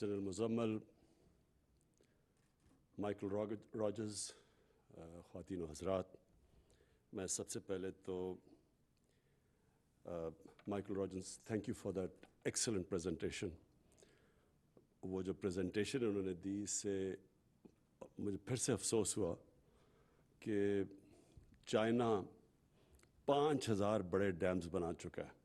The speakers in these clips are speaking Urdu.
جنرل مزمل، مائیکل راجرز، خواتین و حضرات، میں سب سے پہلے تو Michael Rogers thank you for that excellent presentation. وہ جو پریزنٹیشن انہوں نے دی، اس سے مجھے پھر سے افسوس ہوا کہ چائنا 5000 بڑے ڈیمز بنا چکا ہے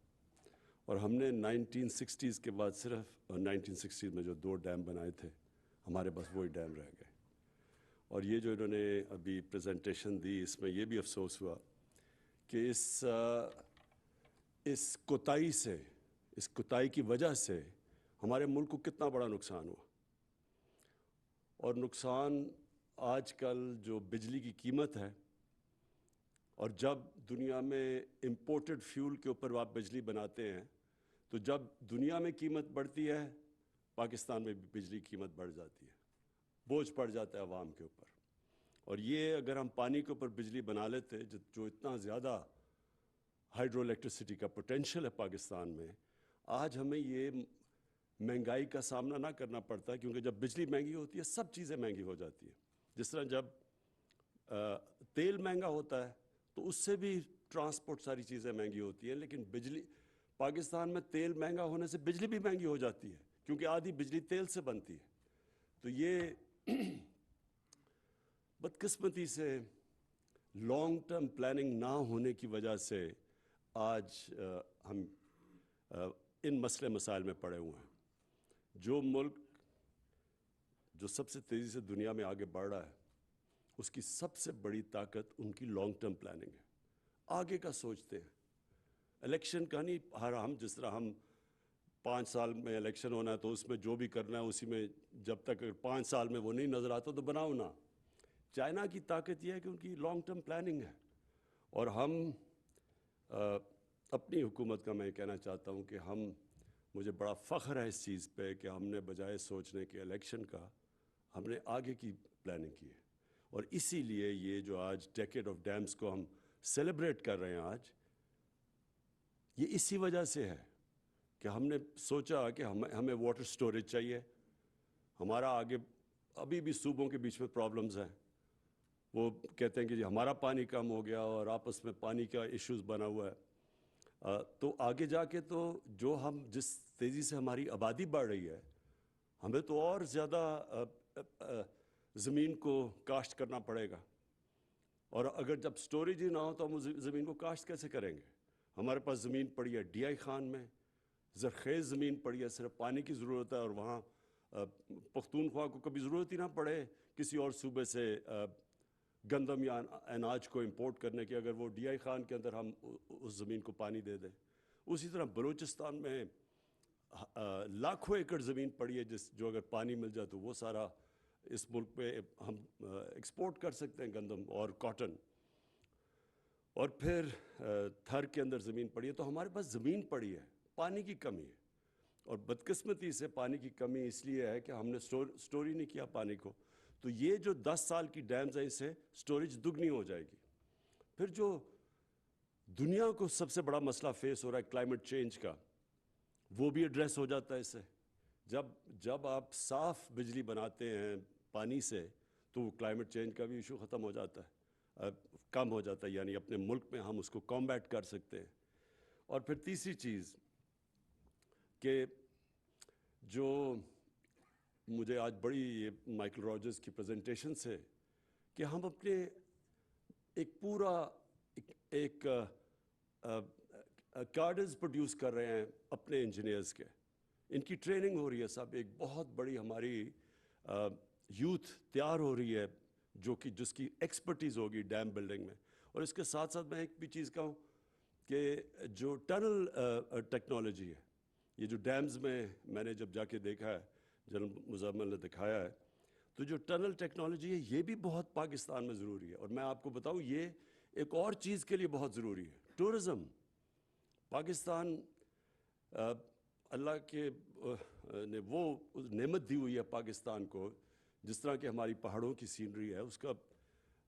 اور ہم نے 1960s کے بعد صرف 1960s میں جو 2 ڈیم بنائے تھے، ہمارے پاس وہی ڈیم رہ گئے. اور یہ جو انہوں نے ابھی پریزنٹیشن دی، اس میں یہ بھی افسوس ہوا کہ اس کوتاہی سے، اس کوتاہی کی وجہ سے ہمارے ملک کو کتنا بڑا نقصان ہوا. اور نقصان آج کل جو بجلی کی قیمت ہے، اور جب دنیا میں امپورٹڈ فیول کے اوپر آپ بجلی بناتے ہیں تو جب دنیا میں قیمت بڑھتی ہے، پاکستان میں بھی بجلی کی قیمت بڑھ جاتی ہے، بوجھ پڑ جاتا ہے عوام کے اوپر. اور یہ اگر ہم پانی کے اوپر بجلی بنا لیتے، جو اتنا زیادہ ہائیڈرو الیکٹریسٹی کا پوٹینشیل ہے پاکستان میں، آج ہمیں یہ مہنگائی کا سامنا نہ کرنا پڑتا، کیونکہ جب بجلی مہنگی ہوتی ہے سب چیزیں مہنگی ہو جاتی ہیں. جس طرح جب تیل مہنگا ہوتا ہے تو اس سے بھی ٹرانسپورٹ ساری چیزیں مہنگی ہوتی ہیں، لیکن بجلی پاکستان میں تیل مہنگا ہونے سے بجلی بھی مہنگی ہو جاتی ہے، کیونکہ آدھی بجلی تیل سے بنتی ہے. تو یہ بدقسمتی سے لانگ ٹرم پلاننگ نہ ہونے کی وجہ سے آج ہم ان مسئلے مسائل میں پڑے ہوئے ہیں. جو ملک جو سب سے تیزی سے دنیا میں آگے بڑھ رہا ہے، اس کی سب سے بڑی طاقت ان کی لانگ ٹرم پلاننگ ہے. آگے کا سوچتے ہیں، الیکشن کا نہیں. ہم جس طرح ہم 5 سال میں الیکشن ہونا ہے تو اس میں جو بھی کرنا ہے اسی میں، جب تک 5 سال میں وہ نہیں نظر آتا تو بناؤ نا. چائنا کی طاقت یہ ہے کہ ان کی لانگ ٹرم پلاننگ ہے. اور ہم اپنی حکومت کا میں کہنا چاہتا ہوں کہ مجھے بڑا فخر ہے اس چیز پہ کہ ہم نے بجائے سوچنے کے الیکشن کا، ہم نے آگے کی پلاننگ کی ہے. اور اسی لیے یہ جو آج ڈیکیڈ آف ڈیمز کو ہم سیلیبریٹ کر رہے ہیں آج، یہ اسی وجہ سے ہے کہ ہم نے سوچا کہ ہمیں واٹر سٹوریج چاہیے. ہمارا آگے ابھی بھی صوبوں کے بیچ میں پرابلمز ہیں. وہ کہتے ہیں کہ جی ہمارا پانی کم ہو گیا اور آپس میں پانی کا ایشوز بنا ہوا ہے. تو آگے جا کے تو جس تیزی سے ہماری آبادی بڑھ رہی ہے، ہمیں تو اور زیادہ زمین کو کاشت کرنا پڑے گا. اور اگر جب سٹوریج ہی نہ ہو تو ہم زمین کو کاشت کیسے کریں گے؟ ہمارے پاس زمین پڑی ہے ڈی آئی خان میں، زرخیز زمین پڑی ہے، صرف پانی کی ضرورت ہے. اور وہاں پختونخوا کو کبھی ضرورت ہی نہ پڑے کسی اور صوبے سے گندم یا اناج کو امپورٹ کرنے کی، اگر وہ ڈی آئی خان کے اندر ہم اس زمین کو پانی دے دیں. اسی طرح بلوچستان میں لاکھوں ایکڑ زمین پڑی ہے جو اگر پانی مل جائے تو وہ سارا اس ملک پہ ہم ایکسپورٹ کر سکتے ہیں، گندم اور کاٹن. اور پھر تھر کے اندر زمین پڑی ہے. تو ہمارے پاس زمین پڑی ہے، پانی کی کمی ہے. اور بدقسمتی سے پانی کی کمی اس لیے ہے کہ ہم نے سٹور ہی نہیں کیا پانی کو. تو یہ جو 10 سال کی ڈیمز ہیں، اس سے سٹوریج دگنی ہو جائے گی. پھر جو دنیا کو سب سے بڑا مسئلہ فیس ہو رہا ہے کلائمیٹ چینج کا، وہ بھی ایڈریس ہو جاتا ہے اس سے. جب آپ صاف بجلی بناتے ہیں پانی سے تو وہ کلائمیٹ چینج کا بھی ایشو ختم ہو جاتا ہے، کم ہو جاتا ہے. یعنی اپنے ملک میں ہم اس کو کمبیٹ کر سکتے ہیں. اور پھر تیسری چیز کہ جو مجھے آج بڑی مائیکل راجرز کی پریزنٹیشن سے، کہ ہم اپنے ایک پورا ایک کارڈز پروڈیوس کر رہے ہیں اپنے انجینئرز کے. ان کی ٹریننگ ہو رہی ہے سب. ایک بہت بڑی ہماری یوتھ تیار ہو رہی ہے جس کی ایکسپرٹیز ہوگی ڈیم بلڈنگ میں. اور اس کے ساتھ ساتھ میں ایک بھی چیز کہوں کہ جو ٹنل ٹیکنالوجی ہے، یہ جو ڈیمز میں نے جب جا کے دیکھا ہے، جنرل مزمل نے دکھایا ہے، تو جو ٹنل ٹیکنالوجی ہے یہ بھی بہت پاکستان میں ضروری ہے. اور میں آپ کو بتاؤں یہ ایک اور چیز کے لیے بہت ضروری ہے، ٹورزم. پاکستان اللہ کے نے وہ نعمت دی ہوئی ہے پاکستان کو، جس طرح کہ ہماری پہاڑوں کی سینری ہے، اس کا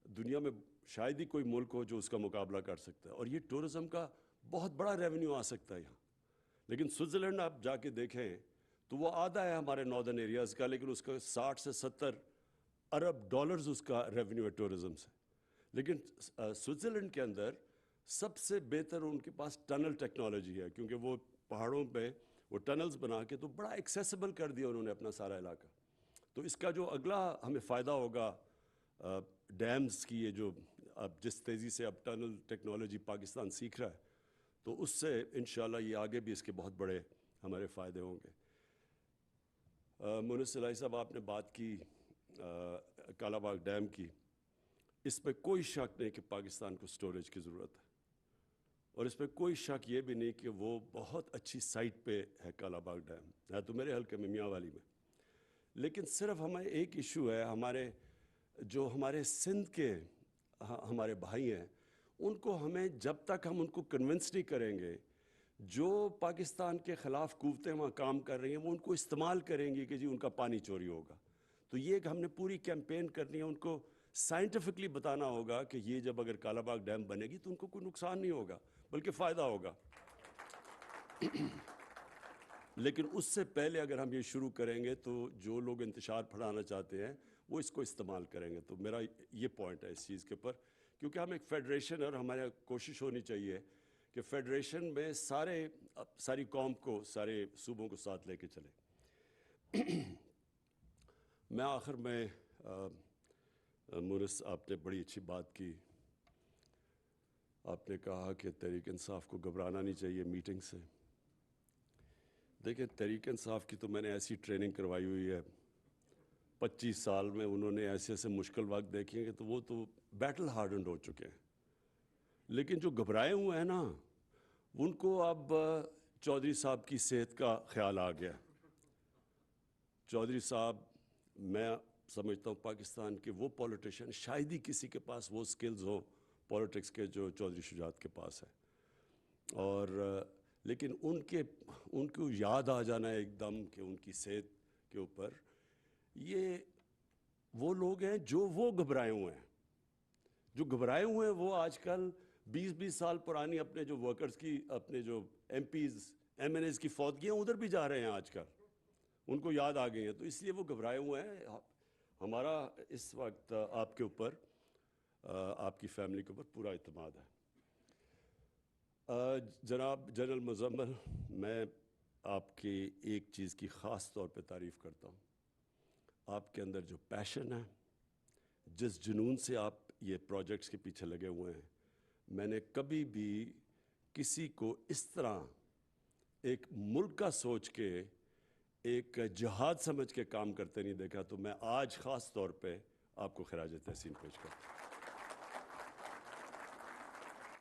دنیا میں شاید ہی کوئی ملک ہو جو اس کا مقابلہ کر سکتا ہے. اور یہ ٹورزم کا بہت بڑا ریونیو آ سکتا ہے یہاں. لیکن سوئٹزرلینڈ آپ جا کے دیکھیں تو وہ آدھا ہے ہمارے ناردرن ایریاز کا، لیکن اس کا 60 سے 70 ارب ڈالرز اس کا ریونیو ہے ٹورزم سے. لیکن سوئٹزرلینڈ کے اندر سب سے بہتر ان کے پاس ٹنل ٹیکنالوجی ہے، کیونکہ وہ پہاڑوں پہ وہ ٹنلز بنا کے تو بڑا ایکسیسیبل کر دیا انہوں نے اپنا سارا علاقہ. تو اس کا جو اگلا ہمیں فائدہ ہوگا ڈیمز کی، یہ جو اب جس تیزی سے اب ٹنل ٹیکنالوجی پاکستان سیکھ رہا ہے، تو اس سے انشاءاللہ یہ آگے بھی اس کے بہت بڑے ہمارے فائدے ہوں گے. مونس الہی صاحب، آپ نے بات کی کالا باغ ڈیم کی. اس پہ کوئی شک نہیں کہ پاکستان کو سٹوریج کی ضرورت ہے، اور اس پہ کوئی شک یہ بھی نہیں کہ وہ بہت اچھی سائٹ پہ ہے. کالا باغ ڈیم ہے تو میرے حلقے میں میاں والی میں، لیکن صرف ہمیں ایک ایشو ہے. ہمارے سندھ کے ہمارے بھائی ہیں، ان کو ہمیں جب تک ہم ان کو کنونس نہیں کریں گے، جو پاکستان کے خلاف قوتیں وہاں کام کر رہی ہیں وہ ان کو استعمال کریں گی کہ جی ان کا پانی چوری ہوگا. تو یہ کہ ہم نے پوری کیمپین کرنی ہے، ان کو سائنٹیفکلی بتانا ہوگا کہ یہ جب اگر کالا باغ ڈیم بنے گی تو ان کو کوئی نقصان نہیں ہوگا بلکہ فائدہ ہوگا. لیکن اس سے پہلے اگر ہم یہ شروع کریں گے تو جو لوگ انتشار پھیلانا چاہتے ہیں وہ اس کو استعمال کریں گے. تو میرا یہ پوائنٹ ہے اس چیز کے اوپر، کیونکہ ہم ایک فیڈریشن، اور ہماری کوشش ہونی چاہیے کہ فیڈریشن میں ساری قوم کو، سارے صوبوں کو ساتھ لے کے چلیں. میں آخر میں مونس، آپ نے بڑی اچھی بات کی. آپ نے کہا کہ تحریک انصاف کو گھبرانا نہیں چاہیے میٹنگ سے. دیکھیں، تحریک انصاف کی تو میں نے ایسی ٹریننگ کروائی ہوئی ہے 25 سال میں. انہوں نے ایسے ایسے مشکل وقت دیکھیں گے تو وہ تو بیٹل ہارڈنڈ ہو چکے ہیں. لیکن جو گھبرائے ہوئے ہیں نا، ان کو اب چودھری صاحب کی صحت کا خیال آ گیا. چودھری صاحب، میں سمجھتا ہوں پاکستان کے وہ پولیٹیشین، شاید ہی کسی کے پاس وہ سکلز ہو پولیٹکس کے جو چودھری شجاعت کے پاس ہے. اور لیکن ان کو یاد آ جانا ہے ایک دم کہ ان کی صحت کے اوپر، یہ وہ لوگ ہیں جو وہ گھبرائے ہوئے ہیں. جو گھبرائے ہوئے ہیں وہ آج کل 20 سال پرانی اپنے جو ورکرز کی، اپنے جو M Ps M N As کی فوتگیاں ادھر بھی جا رہے ہیں آج کل، ان کو یاد آ گئی ہیں. تو اس لیے وہ گھبرائے ہوئے ہیں. ہمارا اس وقت آپ کے اوپر، آپ کی فیملی کے اوپر پورا اعتماد ہے. جناب جنرل مزمل، میں آپ کی ایک چیز کی خاص طور پہ تعریف کرتا ہوں. آپ کے اندر جو پیشن ہے، جس جنون سے آپ یہ پروجیکٹس کے پیچھے لگے ہوئے ہیں، میں نے کبھی بھی کسی کو اس طرح ایک ملک کا سوچ کے، ایک جہاد سمجھ کے کام کرتے نہیں دیکھا. تو میں آج خاص طور پہ آپ کو خراج تحسین پیش کرتا ہوں.